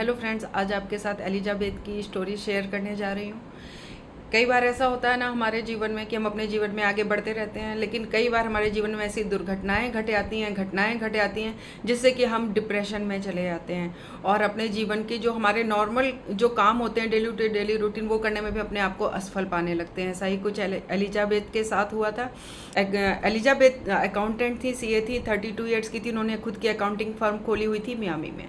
Hello friends, आज आपके साथ एलिजाबेथ की स्टोरी शेयर करने जा रही हूँ। कई बार ऐसा होता है ना हमारे जीवन में कि हम अपने जीवन में आगे बढ़ते रहते हैं, लेकिन कई बार हमारे जीवन में ऐसी दुर्घटनाएं घटे आती हैं जिससे कि हम डिप्रेशन में चले जाते हैं और अपने जीवन की जो हमारे नॉर्मल जो काम होते हैं डेली टू डेली रूटीन वो करने में भी अपने आप को असफल पाने लगते हैं। ऐसा ही कुछ एलिजाबेथ के साथ हुआ था। एलिजाबेथ अकाउंटेंट थी, सीए थी, 32 ईयर्स की थी। उन्होंने खुद की अकाउंटिंग फर्म खोली हुई थी मियामी में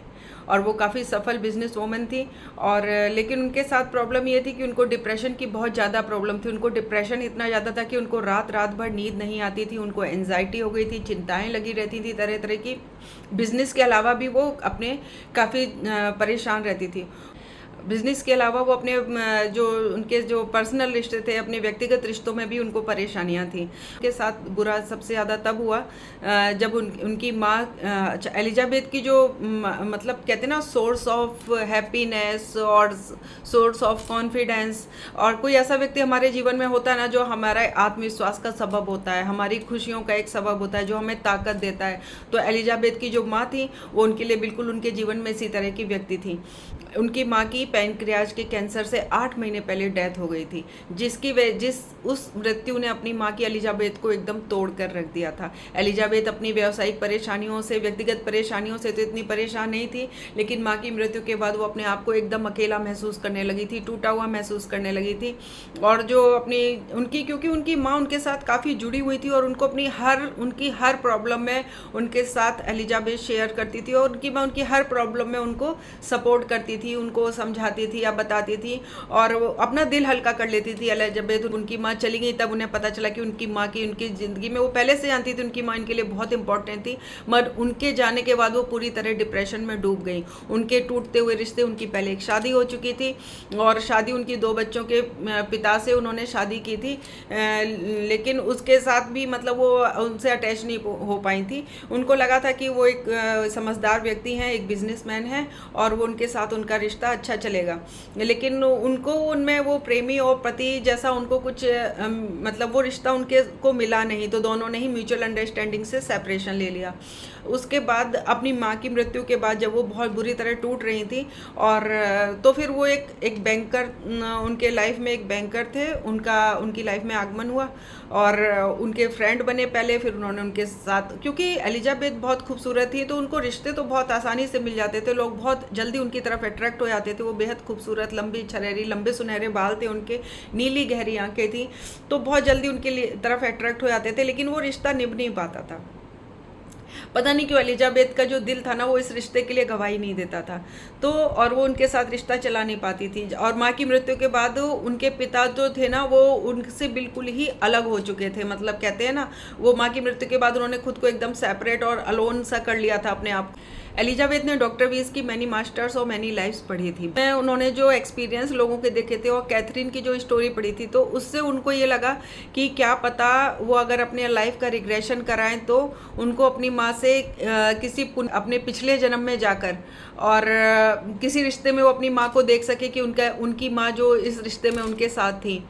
और वो काफ़ी सफल बिजनेस वूमन थी। और लेकिन उनके साथ प्रॉब्लम ये थी कि उनको डिप्रेशन की बहुत ज़्यादा प्रॉब्लम थी। उनको डिप्रेशन इतना ज़्यादा था कि उनको रात रात भर नींद नहीं आती थी, उनको एंजाइटी हो गई थी, चिंताएं लगी रहती थी तरह तरह की। बिजनेस के अलावा भी वो अपने काफ़ी परेशान रहती थी। बिजनेस के अलावा वो अपने जो उनके जो पर्सनल रिश्ते थे, अपने व्यक्तिगत रिश्तों में भी उनको परेशानियां थी। उनके साथ बुरा सबसे ज़्यादा तब हुआ जब उनकी माँ एलिजाबेथ की जो मतलब कहते हैं ना सोर्स ऑफ हैप्पीनेस और सोर्स ऑफ कॉन्फिडेंस, और कोई ऐसा व्यक्ति हमारे जीवन में होता है ना जो हमारे आत्मविश्वास का सबब होता है, हमारी खुशियों का एक सबब होता है, जो हमें ताकत देता है। तो एलिजाबेथ की जो माँ थी वो उनके लिए बिल्कुल उनके जीवन में इसी तरह की व्यक्ति थी। उनकी माँ की पैनक्रियाज के कैंसर से 8 महीने पहले डेथ हो गई थी, जिस उस मृत्यु ने अपनी माँ की एलिजाबेथ को एकदम तोड़ कर रख दिया था। एलिजाबेथ अपनी व्यावसायिक परेशानियों से, व्यक्तिगत परेशानियों से तो इतनी परेशान नहीं थी, लेकिन माँ की मृत्यु के बाद वो अपने आप को एकदम अकेला महसूस करने लगी थी, टूटा हुआ महसूस करने लगी थी। और जो अपनी क्योंकि उनकी माँ उनके साथ काफ़ी जुड़ी हुई थी और उनको उनकी हर प्रॉब्लम में उनके साथ एलिजाबेथ शेयर करती थी, और उनकी माँ उनकी हर प्रॉब्लम में उनको सपोर्ट करती थी, उनको समझाती थी या बताती थी और वो अपना दिल हल्का कर लेती थी। एलिजाबेथ उनकी माँ चली गई तब उन्हें पता चला कि उनकी माँ की उनकी ज़िंदगी में, वो पहले से जानती थी उनकी माँ इनके लिए बहुत इंपॉर्टेंट थी, मगर उनके जाने के बाद वो पूरी तरह डिप्रेशन में डूब गई। उनके टूटते हुए रिश्ते, उनकी पहले एक शादी हो चुकी थी और शादी उनकी 2 बच्चों के पिता से उन्होंने शादी की थी, लेकिन उसके साथ भी मतलब वो उनसे अटैच नहीं हो पाई थी। उनको लगा था कि वो एक समझदार व्यक्ति हैं, एक बिजनेसमैन हैं और वो उनके साथ उनका रिश्ता अच्छा चलेगा, लेकिन उनको उनमें वो प्रेमी और पति जैसा उनको कुछ मतलब वो रिश्ता उनके को मिला नहीं, तो दोनों ने ही म्यूचुअल अंडरस्टैंडिंग से सेपरेशन ले लिया। उसके बाद अपनी माँ की मृत्यु के बाद जब वो बहुत बुरी तरह टूट रही थी और तो फिर वो एक बैंकर, उनके लाइफ में एक बैंकर थे, उनकी लाइफ में आगमन हुआ और उनके फ्रेंड बने पहले। फिर उन्होंने उनके साथ, क्योंकि एलिजाबेथ बहुत खूबसूरत थी तो उनको रिश्ते तो बहुत आसानी से मिल जाते थे, लोग बहुत जल्दी उनकी तरफ अट्रैक्ट हो जाते थे। वो बेहद खूबसूरत, लंबी छरेरी, लंबे सुनहरे बाल थे उनके, नीली गहरी आंखें थी, तो बहुत जल्दी उनके तरफ अट्रैक्ट हो जाते थे, लेकिन वो रिश्ता निभ नहीं पाता था। पता नहीं क्यों एलिजाबेथ का जो दिल था ना वो इस रिश्ते के लिए गवाही नहीं देता था, तो और वो उनके साथ रिश्ता चला नहीं पाती थी। और माँ की मृत्यु के बाद उनके पिता जो थे ना वो उनसे बिल्कुल ही अलग हो चुके थे। मतलब कहते हैं ना, वो माँ की मृत्यु के बाद उन्होंने खुद को एकदम सेपरेट और अलोन सा कर लिया था अपने आप। एलिजाबेथ ने डॉक्टर वीज की मैनी मास्टर्स और मैनी लाइफ्स पढ़ी थी। उन्होंने जो एक्सपीरियंस लोगों के देखे थे और कैथरीन की जो स्टोरी पढ़ी थी, तो उससे उनको ये लगा कि क्या पता वो अगर अपने लाइफ का रिग्रेशन कराएं तो उनको अपनी माँ से अपने पिछले जन्म में जाकर और किसी रिश्ते में वो अपनी माँ को देख सके कि उनकी माँ जो इस रिश्ते में उनके साथ थी,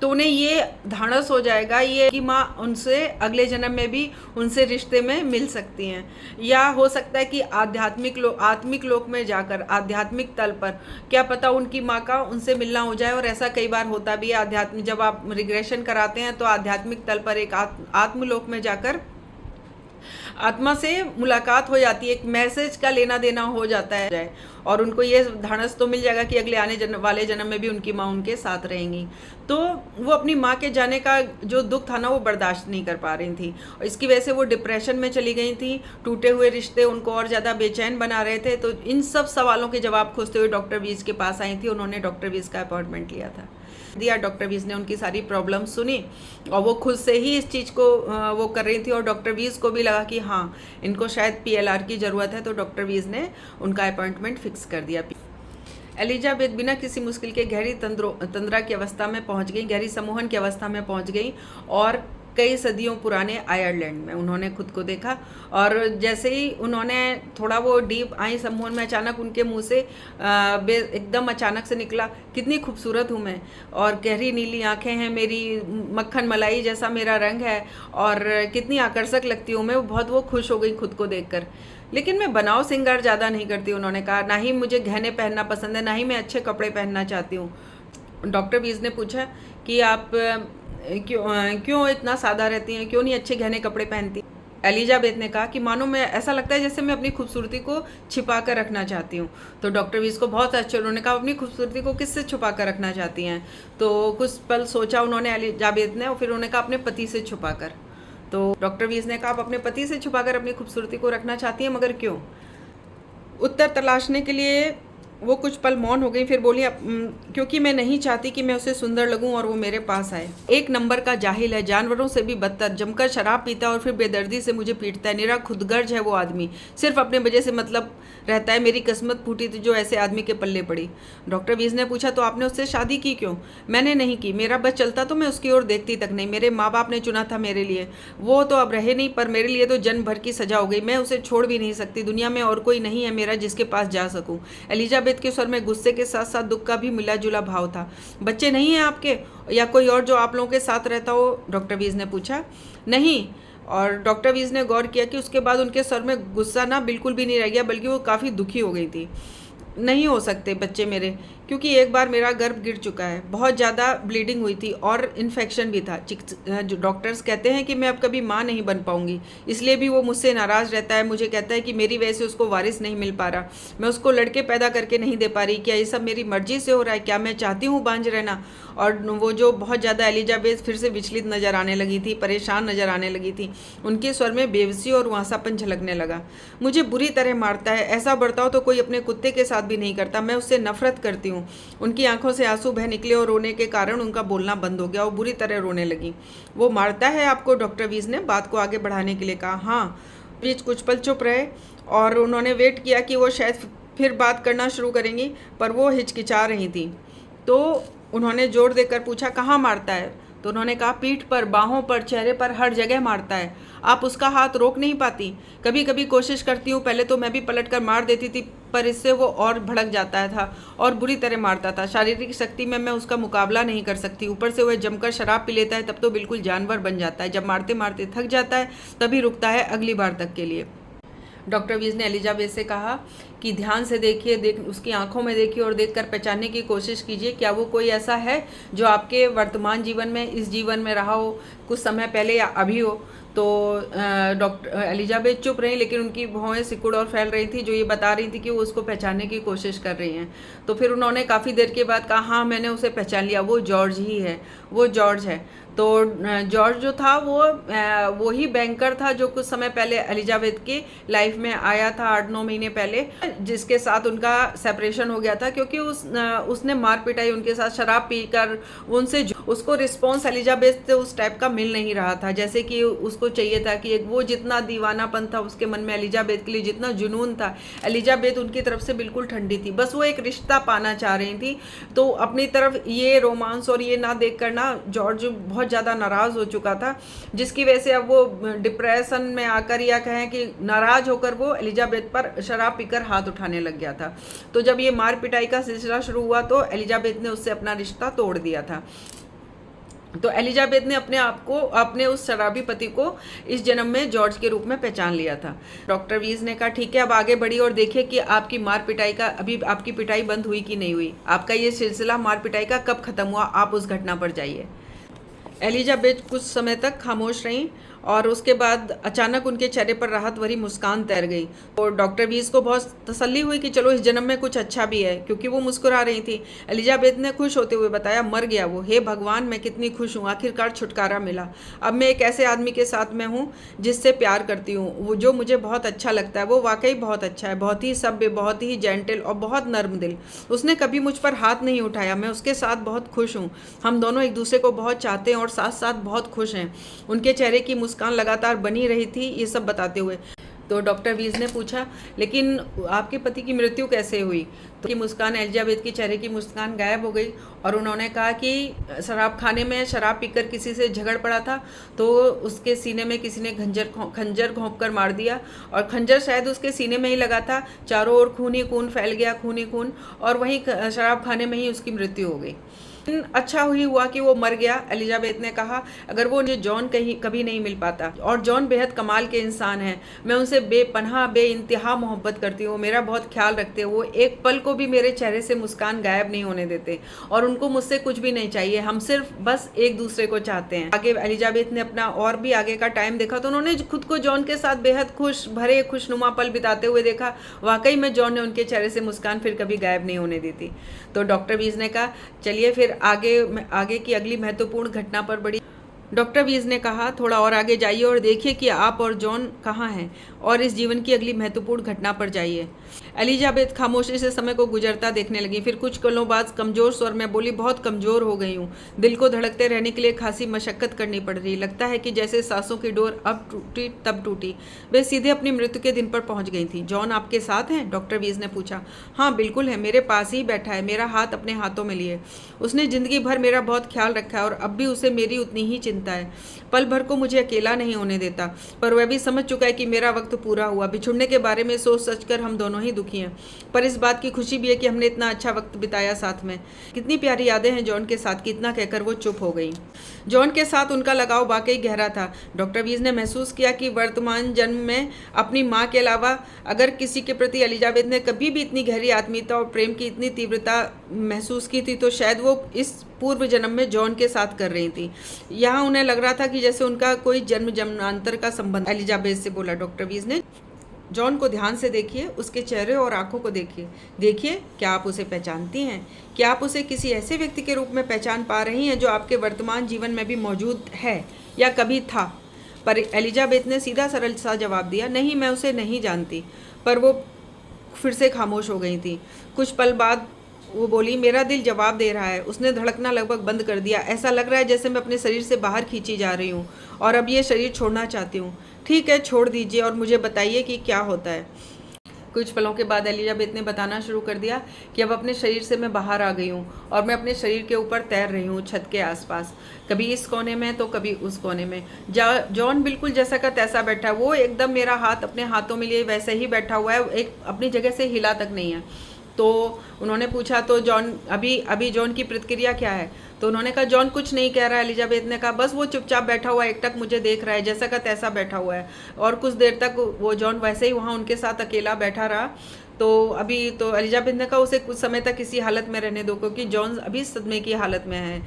तो उन्हें ये धारणस हो जाएगा ये कि माँ उनसे अगले जन्म में भी उनसे रिश्ते में मिल सकती हैं, या हो सकता है कि आत्मिक लोक में जाकर आध्यात्मिक तल पर क्या पता उनकी माँ का उनसे मिलना हो जाए। और ऐसा कई बार होता भी है, जब आप रिग्रेशन कराते हैं तो आध्यात्मिक तल पर एक आत्मलोक में जाकर आत्मा से मुलाकात हो जाती है, एक मैसेज का लेना देना हो जाता है और उनको ये धारणस तो मिल जाएगा कि अगले आने वाले जन्म में भी उनकी माँ उनके साथ रहेंगी। तो वो अपनी माँ के जाने का जो दुख था ना वो बर्दाश्त नहीं कर पा रही थी और इसकी वजह से वो डिप्रेशन में चली गई थी। टूटे हुए रिश्ते उनको और ज़्यादा बेचैन बना रहे थे, तो इन सब सवालों के जवाब खोजते हुए डॉक्टर वीज के पास आई थी। उन्होंने डॉक्टर वीज का अपॉइंटमेंट लिया था दिया। डॉक्टर वीज ने उनकी सारी प्रॉब्लम सुनी और वो खुद से ही इस चीज़ को वो कर रही थी और डॉक्टर वीज को भी लगा कि हाँ इनको शायद PLR की ज़रूरत है, तो डॉक्टर वीज ने उनका अपॉइंटमेंट फिक्स कर दिया। एलिजाबेथ बिना किसी मुश्किल के गहरी तंद्रा की अवस्था में पहुंच गई, गहरी सम्मोहन की अवस्था में पहुंच गई और कई सदियों पुराने आयरलैंड में उन्होंने खुद को देखा। और जैसे ही उन्होंने थोड़ा वो डीप आई सम्मोहन में, अचानक उनके मुंह से एकदम अचानक से निकला, कितनी खूबसूरत हूँ मैं, और गहरी नीली आंखें हैं मेरी, मक्खन मलाई जैसा मेरा रंग है, और कितनी आकर्षक लगती हूँ मैं। बहुत वो खुश हो गई खुद को देखकर। लेकिन मैं बनाव श्रृंगार ज़्यादा नहीं करती, उन्होंने कहा, ना ही मुझे गहने पहनना पसंद है, ना ही मैं अच्छे कपड़े पहनना चाहती हूँ। डॉक्टर वीज़ ने पूछा कि आप क्यों इतना सादा रहती हैं, क्यों नहीं अच्छे गहने कपड़े पहनती। एलिजाबेथ ने कहा कि मानो मैं, ऐसा लगता है जैसे मैं अपनी खूबसूरती को छिपा कर रखना चाहती हूँ। तो डॉक्टर वीज़ को बहुत आश्चर्य, उन्होंने कहा अपनी खूबसूरती को किससे छुपा कर रखना चाहती हैं। तो कुछ पल सोचा उन्होंने, एलिजाबेथ ने, और फिर उन्होंने कहा अपने पति से छुपा कर। तो डॉक्टर वीज़ ने कहा आप अपने पति से छुपा कर अपनी खूबसूरती को रखना चाहती हैं, मगर क्यों? उत्तर तलाशने के लिए वो कुछ पल मौन हो गई, फिर बोली क्योंकि मैं नहीं चाहती कि मैं उसे सुंदर लगूं और वो मेरे पास आए। एक नंबर का जाहिल है, जानवरों से भी बदतर, जमकर शराब पीता है और फिर बेदर्दी से मुझे पीटता है। निरा खुदगर्ज है वो आदमी, सिर्फ अपने वजह से मतलब रहता है। मेरी किस्मत फूटी थी जो ऐसे आदमी के पल्ले पड़ी। डॉक्टर वीज़ ने पूछा तो आपने उससे शादी की क्यों? मैंने नहीं की, मेरा बस चलता तो मैं उसकी ओर देखती तक नहीं। मेरे माँ बाप ने चुना था मेरे लिए, वो तो अब रहे नहीं, पर मेरे लिए तो जन्म भर की सजा हो गई। मैं उसे छोड़ भी नहीं सकती, दुनिया में और कोई नहीं है मेरा जिसके पास जा सकूं। एलिजाबेथ के स्वर में गुस्से के साथ साथ दुख का भी मिला जुला भाव था। बच्चे नहीं हैं आपके, या कोई और जो आप लोगों के साथ रहता हो? डॉक्टर वीज़ ने पूछा। नहीं। और डॉक्टर वीज़ ने गौर किया कि उसके बाद उनके सर में गुस्सा ना बिल्कुल भी नहीं रह गया, बल्कि वो काफ़ी दुखी हो गई थी। नहीं हो सकते बच्चे मेरे, क्योंकि एक बार मेरा गर्भ गिर चुका है, बहुत ज़्यादा ब्लीडिंग हुई थी और इन्फेक्शन भी था। जो डॉक्टर्स कहते हैं कि मैं अब कभी माँ नहीं बन पाऊंगी, इसलिए भी वो मुझसे नाराज़ रहता है। मुझे कहता है कि मेरी वजह से उसको वारिस नहीं मिल पा रहा, मैं उसको लड़के पैदा करके नहीं दे पा रही। क्या ये सब मेरी मर्जी से हो रहा है? क्या मैं चाहती हूँ बांझ रहना? और वो जो बहुत ज़्यादा, एलिजाबेथ फिर से विचलित नज़र आने लगी थी, परेशान नज़र आने लगी थी। उनके स्वर में बेबसी और वहाँसापन झलकने लगा। मुझे बुरी तरह मारता है, ऐसा बर्ताव तो कोई अपने कुत्ते के साथ भी नहीं करता। मैं उससे नफरत करती हूँ। उनकी आंखों से आंसू बह निकले और रोने के कारण उनका बोलना बंद हो गया। वो बुरी तरह रोने लगी। वो मारता है आपको? डॉक्टर वीज़ ने बात को आगे बढ़ाने के लिए कहा। हाँ। बीच कुछ पल चुप रहे और उन्होंने वेट किया कि वो शायद फिर बात करना शुरू करेंगी, पर वो हिचकिचा रही थी। तो उन्होंने जोर देकर पूछा, कहाँ मारता है? तो उन्होंने कहा, पीठ पर, बाहों पर, चेहरे पर, हर जगह मारता है। आप उसका हाथ रोक नहीं पाती? कभी कभी कोशिश करती हूँ, पहले तो मैं भी पलट कर मार देती थी, पर इससे वो और भड़क जाता था और बुरी तरह मारता था। शारीरिक शक्ति में मैं उसका मुकाबला नहीं कर सकती। ऊपर से वह जमकर शराब पी लेता है, तब तो बिल्कुल जानवर बन जाता है। जब मारते मारते थक जाता है तभी रुकता है, अगली बार तक के लिए। डॉक्टर वीज़ ने एलिजाबेथ से कहा कि ध्यान से देखिए, उसकी आंखों में देखिए और देखकर पहचानने की कोशिश कीजिए, क्या वो कोई ऐसा है जो आपके वर्तमान जीवन में, इस जीवन में रहा हो, कुछ समय पहले या अभी हो। तो डॉक्टर एलिजाबेथ चुप रही, लेकिन उनकी भौहें सिकुड़ और फैल रही थी, जो ये बता रही थी कि वो उसको पहचानने की कोशिश कर रही हैं। तो फिर उन्होंने काफ़ी देर के बाद कहा, हाँ मैंने उसे पहचान लिया, वो जॉर्ज ही है, वो जॉर्ज है। तो जॉर्ज जो था वो ही बैंकर था जो कुछ समय पहले एलिजाबेथ की लाइफ में आया था, 8-9 महीने पहले, जिसके साथ उनका सेपरेशन हो गया था क्योंकि उसने मार पिटाई उनके साथ, शराब पीकर उनसे। उसको रिस्पॉन्स एलिजाबेथ से उस टाइप का मिल नहीं रहा था जैसे कि उसको चाहिए था। कि वो जितना दीवानापन था उसके मन में एलिजाबेथ के लिए, जितना जुनून था, एलिजाबेथ उनकी तरफ से बिल्कुल ठंडी थी। बस वो एक रिश्ता पाना चाह रही थी। तो अपनी तरफ ये रोमांस और ये ना देख कर ना जॉर्ज बहुत ज़्यादा नाराज़ हो चुका था, जिसकी वजह से अब वो डिप्रेशन में आकर, या कहें कि नाराज़ होकर, वो एलिजाबेथ पर शराब पीकर हाथ उठाने लग गया था। तो जब ये मार पिटाई का सिलसिला शुरू हुआ तो एलिजाबेथ ने उससे अपना रिश्ता तोड़ दिया था। तो एलिजाबेथ ने अपने आप को, अपने उस शराबी पति को इस जन्म में जॉर्ज के रूप में पहचान लिया था। डॉक्टर वीज़ ने कहा, ठीक है, अब आगे बढ़िए और देखिए कि आपकी मार पिटाई का, अभी आपकी पिटाई बंद हुई कि नहीं हुई। आपका ये सिलसिला मार पिटाई का कब ख़त्म हुआ? आप उस घटना पर जाइए। एलिजाबेथ कुछ समय तक खामोश रहीं और उसके बाद अचानक उनके चेहरे पर राहत भरी मुस्कान तैर गई। और डॉक्टर वीज़ को बहुत तसल्ली हुई कि चलो इस जन्म में कुछ अच्छा भी है, क्योंकि वो मुस्कुरा रही थी। एलिजाबेथ ने खुश होते हुए बताया, मर गया वो, हे भगवान मैं कितनी खुश हूँ, आखिरकार छुटकारा मिला। अब मैं एक ऐसे आदमी के साथ में हूँ जिससे प्यार करती हूँ, वो जो मुझे बहुत अच्छा लगता है। वो वाकई बहुत अच्छा है, बहुत ही सभ्य, बहुत ही जेंटल और बहुत नर्म दिल। उसने कभी मुझ पर हाथ नहीं उठाया। मैं उसके साथ बहुत खुश हूँ। हम दोनों एक दूसरे को बहुत चाहते हैं और साथ साथ बहुत खुश हैं। उनके चेहरे की मुस्कान लगातार बनी रही थी, ये सब बताते हुए। तो डॉक्टर वीज ने पूछा, लेकिन आपके पति की मृत्यु कैसे हुई? तो की मुस्कान, एलिजाबेथ की चेहरे की मुस्कान गायब हो गई और उन्होंने कहा कि शराब खाने में शराब पीकर किसी से झगड़ पड़ा था, तो उसके सीने में किसी ने खंजर घोंप कर मार दिया, और खंजर शायद उसके सीने में ही लगा था। चारों ओर खून ही खून फैल गया, खून ही खून, और वहीं शराब खाने में ही उसकी मृत्यु हो गई। अच्छा ही हुआ कि वो मर गया, एलिजाबेथ ने कहा। अगर वो मुझे जॉन कभी नहीं मिल पाता, और जॉन बेहद कमाल के इंसान हैं। मैं उनसे बेपनाह बेइंतहा मोहब्बत करती हूँ, मेरा बहुत ख्याल रखते हैं। वो एक पल को भी मेरे चेहरे से मुस्कान गायब नहीं होने देते, और उनको मुझसे कुछ भी नहीं चाहिए। हम सिर्फ बस एक दूसरे को चाहते हैं। आगे एलिजाबेथ ने अपना और भी आगे का टाइम देखा तो उन्होंने खुद को जॉन के साथ बेहद खुशनुमा पल बिताते हुए देखा। वाकई में जॉन ने उनके चेहरे से मुस्कान फिर कभी गायब नहीं होने दी थी। तो डॉक्टर वीज ने कहा, चलिए फिर आगे की अगली महत्वपूर्ण घटना पर बढ़ी। डॉक्टर वीज ने कहा, थोड़ा और आगे जाइए और देखिए कि आप और जॉन कहाँ हैं, और इस जीवन की अगली महत्वपूर्ण घटना पर जाइए। एलिजाबेथ खामोशी से समय को गुजरता देखने लगी। फिर कुछ पलों बाद कमजोर स्वर में बोली, बहुत कमजोर हो गई हूँ। दिल को धड़कते रहने के लिए खासी मशक्कत करनी पड़ रही। लगता है कि जैसे सांसों की डोर अब टूटी तब टूटी। वे सीधे अपनी मृत्यु के दिन पर पहुंच गई थी। जॉन आपके साथ हैं? डॉक्टर वीज ने पूछा। हाँ बिल्कुल है, मेरे पास ही बैठा है, मेरा हाथ अपने हाथों में लिए। उसने जिंदगी भर मेरा बहुत ख्याल रखा है, और अब भी उसे मेरी उतनी ही चिंता है। पल भर को मुझे अकेला नहीं होने देता, पर वह भी समझ चुका है कि मेरा वक्त पूरा हुआ। बिछुड़ने के बारे में सोच सच कर हम दोनों ही दुखी हैं, पर इस बात की खुशी भी है कि हमने इतना अच्छा वक्त बिताया साथ में। कितनी प्यारी यादें हैं जॉन के साथ। कितना कहकर वो चुप हो गई। जॉन के साथ उनका लगाव वाकई गहरा था। डॉक्टर वीज ने महसूस किया कि वर्तमान जन्म में अपनी माँ के अलावा अगर किसी के प्रति एलिजाबेथ ने कभी भी इतनी गहरी आत्मीयता और प्रेम की इतनी तीव्रता महसूस की थी, तो शायद वो इस पूर्व जन्म में जॉन के साथ कर रही थी। यहाँ उन्हें लग रहा था कि जैसे उनका कोई जन्मांतर का संबंध। एलिजाबेथ से बोला डॉक्टर वीज ने, जॉन को ध्यान से देखिए, उसके चेहरे और आंखों को देखिए। क्या आप उसे पहचानती हैं? क्या आप उसे किसी ऐसे व्यक्ति के रूप में पहचान पा रही हैं जो आपके वर्तमान जीवन में भी मौजूद है या कभी था? पर एलिजाबेथ ने सीधा सरल सा जवाब दिया, नहीं, मैं उसे नहीं जानती। पर वो फिर से खामोश हो गई थी। कुछ पल बाद वो बोली, मेरा दिल जवाब दे रहा है। उसने धड़कना लगभग बंद कर दिया। ऐसा लग रहा है जैसे मैं अपने शरीर से बाहर खींची जा रही हूँ, और अब ये शरीर छोड़ना चाहती हूँ। ठीक है, छोड़ दीजिए और मुझे बताइए कि क्या होता है। कुछ पलों के बाद एलिजाबेथ ने बताना शुरू कर दिया कि अब अपने शरीर से मैं बाहर आ गई हूँ, और मैं अपने शरीर के ऊपर तैर रही हूँ, छत के आसपास, कभी इस कोने में तो कभी उस कोने में। जॉन बिल्कुल जैसा का तैसा बैठा है। वो एकदम मेरा हाथ अपने हाथों में लिए वैसे ही बैठा हुआ है, एक अपनी जगह से हिला तक नहीं है। तो उन्होंने पूछा, तो जॉन अभी जॉन की प्रतिक्रिया क्या है? तो उन्होंने कहा, जॉन कुछ नहीं कह रहा है। एलिजाबेथ ने कहा, बस वो चुपचाप बैठा हुआ है, एकटक मुझे देख रहा है, जैसा का तैसा बैठा हुआ है। और कुछ देर तक वो जॉन वैसे ही वहाँ उनके साथ अकेला बैठा रहा। तो अभी तो एलिजाबेथ ने कहा, उसे कुछ समय तक इसी हालत में रहने दो, क्योंकि जॉन अभी सदमे की हालत में है।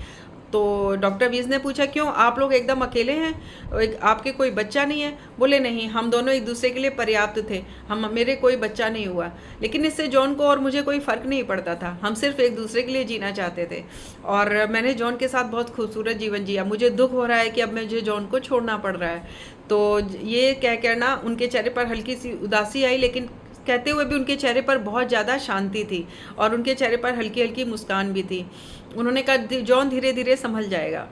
तो डॉक्टर वीज ने पूछा, क्यों, आप लोग एकदम अकेले हैं? आपके कोई बच्चा नहीं है? बोले, नहीं, हम दोनों एक दूसरे के लिए पर्याप्त थे। मेरे कोई बच्चा नहीं हुआ, लेकिन इससे जॉन को और मुझे कोई फ़र्क नहीं पड़ता था। हम सिर्फ एक दूसरे के लिए जीना चाहते थे, और मैंने जॉन के साथ बहुत खूबसूरत जीवन जिया। मुझे दुख हो रहा है कि अब मुझे जॉन को छोड़ना पड़ रहा है। तो ये कह ना उनके चेहरे पर हल्की सी उदासी आई, लेकिन कहते हुए भी उनके चेहरे पर बहुत ज़्यादा शांति थी, और उनके चेहरे पर हल्की हल्की मुस्कान भी थी। उन्होंने कहा, जॉन धीरे धीरे संभल जाएगा।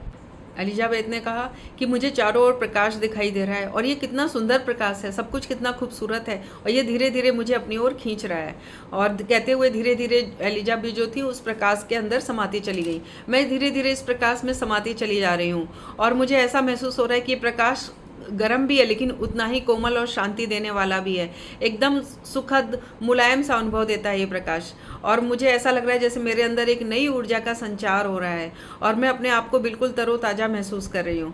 एलिजाबेथ ने कहा कि मुझे चारों ओर प्रकाश दिखाई दे रहा है, और ये कितना सुंदर प्रकाश है, सब कुछ कितना खूबसूरत है, और ये धीरे धीरे मुझे अपनी ओर खींच रहा है। और कहते हुए धीरे धीरे एलिजाबेथ जो थी उस प्रकाश के अंदर समाती चली गई। मैं धीरे धीरे इस प्रकाश में समाती चली जा रही हूँ, और मुझे ऐसा महसूस हो रहा है कि ये प्रकाश गर्म भी है, लेकिन उतना ही कोमल और शांति देने वाला भी है। एकदम सुखद मुलायम सा अनुभव देता है ये प्रकाश, और मुझे ऐसा लग रहा है जैसे मेरे अंदर एक नई ऊर्जा का संचार हो रहा है, और मैं अपने आप को बिल्कुल तरोताज़ा महसूस कर रही हूँ।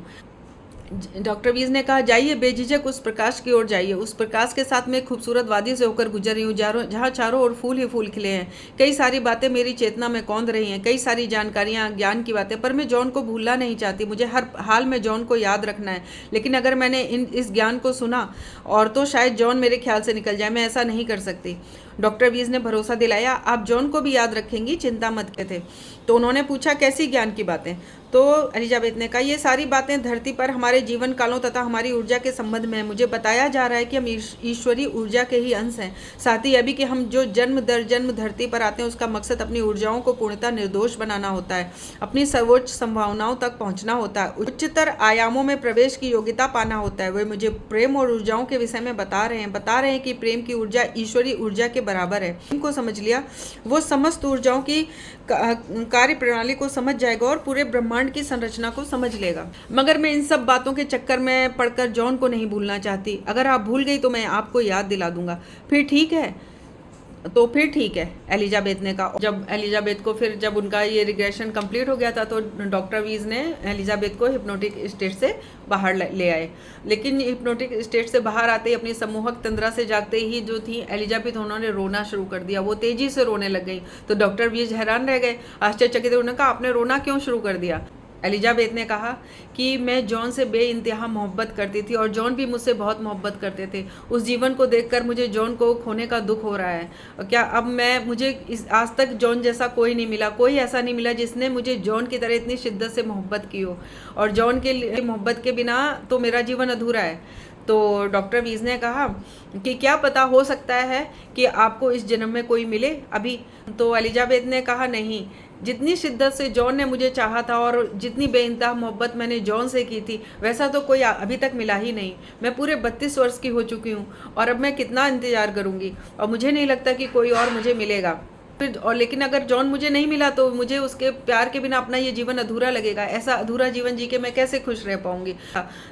डॉक्टर वीज ने कहा, जाइए, बेझिझक उस प्रकाश की ओर जाइए। उस प्रकाश के साथ मैं एक खूबसूरत वादी से होकर गुजर रही हूँ, जहाँ चारों ओर फूल ही फूल खिले हैं। कई सारी बातें मेरी चेतना में कौंध रही हैं, कई सारी जानकारियाँ, ज्ञान की बातें, पर मैं जॉन को भूलना नहीं चाहती। मुझे हर हाल में जॉन को याद रखना है, लेकिन अगर मैंने इस ज्ञान को सुना और तो शायद जॉन मेरे ख्याल से निकल जाए। मैं ऐसा नहीं कर सकती। डॉक्टर वीज ने भरोसा दिलाया, आप जॉन को भी याद रखेंगी, चिंता मत थे। तो उन्होंने पूछा कैसी ज्ञान की बातें? तो एलिजाबेथ ने कहा ये सारी बातें धरती पर हमारे जीवन कालों तथा हमारी ऊर्जा के संबंध में है। मुझे बताया जा रहा है कि हम ईश्वरीय ऊर्जा के ही अंश हैं। साथ ही यह भी कि हम जो जन्म दर जन्म धरती पर आते हैं उसका मकसद अपनी ऊर्जाओं को पूर्णतः निर्दोष बनाना होता है, अपनी सर्वोच्च संभावनाओं तक पहुंचना होता है, उच्चतर आयामों में प्रवेश की योग्यता पाना होता है। वे मुझे प्रेम और ऊर्जाओं के विषय में बता रहे हैं कि प्रेम की ऊर्जा ईश्वरीय ऊर्जा के बराबर है। इनको समझ लिया, वो समस्त ऊर्जाओं की कार्य प्रणाली को समझ जाएगा और पूरे ब्रह्मांड की संरचना को समझ लेगा। मगर मैं इन सब बातों के चक्कर में पड़कर जॉन को नहीं भूलना चाहती। अगर आप भूल गई तो मैं आपको याद दिला दूंगा। फिर ठीक है, एलिजाबेथ ने कहा। जब एलिजाबेथ को फिर जब उनका ये रिग्रेशन कंप्लीट हो गया था तो डॉक्टर वीज ने एलिजाबेथ को हिप्नोटिक स्टेट से बाहर ले आए। लेकिन हिप्नोटिक स्टेट से बाहर आते ही अपनी सम्मोहक तंद्रा से जागते ही जो थी एलिजाबेथ, उन्होंने रोना शुरू कर दिया। वो तेजी से रोने लग गई। तो डॉक्टर वीज हैरान रह गए, आश्चर्यचकित। उन्होंने कहा आपने रोना क्यों शुरू कर दिया? एलिजाबेथ ने कहा कि मैं जॉन से बेइंतहा मोहब्बत करती थी और जॉन भी मुझसे बहुत मोहब्बत करते थे। उस जीवन को देखकर मुझे जॉन को खोने का दुख हो रहा है। क्या अब मुझे आज तक जॉन जैसा कोई नहीं मिला, कोई ऐसा नहीं मिला जिसने मुझे जॉन की तरह इतनी शिद्दत से मोहब्बत की हो, और जॉन के लिए मोहब्बत के बिना तो मेरा जीवन अधूरा है। तो डॉक्टर वीज ने कहा कि क्या पता, हो सकता है कि आपको इस जन्म में कोई मिले अभी। तो एलिजाबेथ ने कहा नहीं, जितनी शिद्दत से जॉन ने मुझे चाहा था और जितनी बेइंतहा मोहब्बत मैंने जॉन से की थी वैसा तो कोई अभी तक मिला ही नहीं। मैं पूरे 32 वर्ष की हो चुकी हूँ और अब मैं कितना इंतज़ार करूँगी, और मुझे नहीं लगता कि कोई और मुझे मिलेगा। और लेकिन अगर जॉन मुझे नहीं मिला तो मुझे उसके प्यार के बिना अपना ये जीवन अधूरा लगेगा। ऐसा अधूरा जीवन जी के मैं कैसे खुश रह पाऊंगी?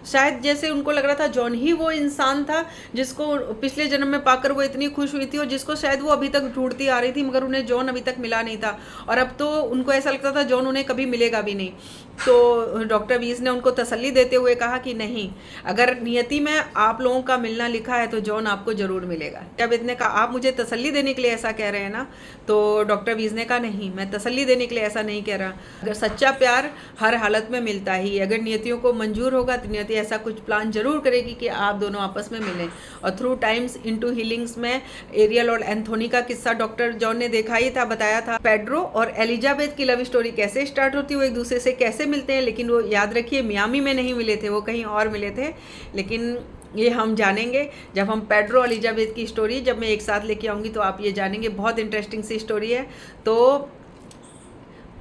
शायद जैसे उनको लग रहा था जॉन ही वो इंसान था जिसको पिछले जन्म में पाकर वो इतनी खुश हुई थी और जिसको शायद वो अभी तक ढूंढती आ रही थी, मगर उन्हें जॉन अभी तक मिला नहीं था। और अब तो उनको ऐसा लगता था जॉन उन्हें कभी मिलेगा भी नहीं। तो डॉक्टर वीज ने उनको तसल्ली देते हुए कहा कि नहीं, अगर नियति में आप लोगों का मिलना लिखा है तो जॉन आपको जरूर मिलेगा। जब इतने कहा आप मुझे तसल्ली देने के लिए ऐसा कह रहे हैं ना? तो डॉक्टर वीज ने कहा नहीं, मैं तसल्ली देने के लिए ऐसा नहीं कह रहा। अगर सच्चा प्यार हर हालत में मिलता ही, अगर नियतियों को मंजूर होगा तो नियति ऐसा कुछ प्लान जरूर करेगी कि आप दोनों आपस में मिलें। और थ्रू टाइम्स इनटू हीलिंग्स में एरियल और एंथोनी का किस्सा डॉक्टर जॉन ने देखा ही था, बताया था। पेड्रो और एलिजाबेथ की लव स्टोरी कैसे स्टार्ट होती है, वो एक दूसरे से कैसे मिलते हैं, लेकिन वो याद रखिए मियामी में नहीं मिले थे, वो कहीं और मिले थे। लेकिन ये हम जानेंगे जब हम पेड्रो और एलिजाबेथ की स्टोरी जब मैं एक साथ लेके आऊँगी तो आप ये जानेंगे। बहुत इंटरेस्टिंग सी स्टोरी है। तो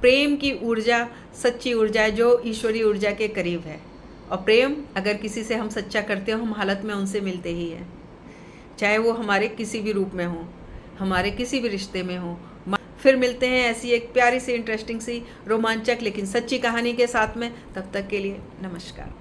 प्रेम की ऊर्जा सच्ची ऊर्जा है जो ईश्वरीय ऊर्जा के करीब है, और प्रेम अगर किसी से हम सच्चा करते हो हम हालत में उनसे मिलते ही हैं, चाहे वो हमारे किसी भी रूप में हो, हमारे किसी भी रिश्ते में हो। फिर मिलते हैं ऐसी एक प्यारी सी इंटरेस्टिंग सी रोमांचक लेकिन सच्ची कहानी के साथ में। तब तक के लिए नमस्कार।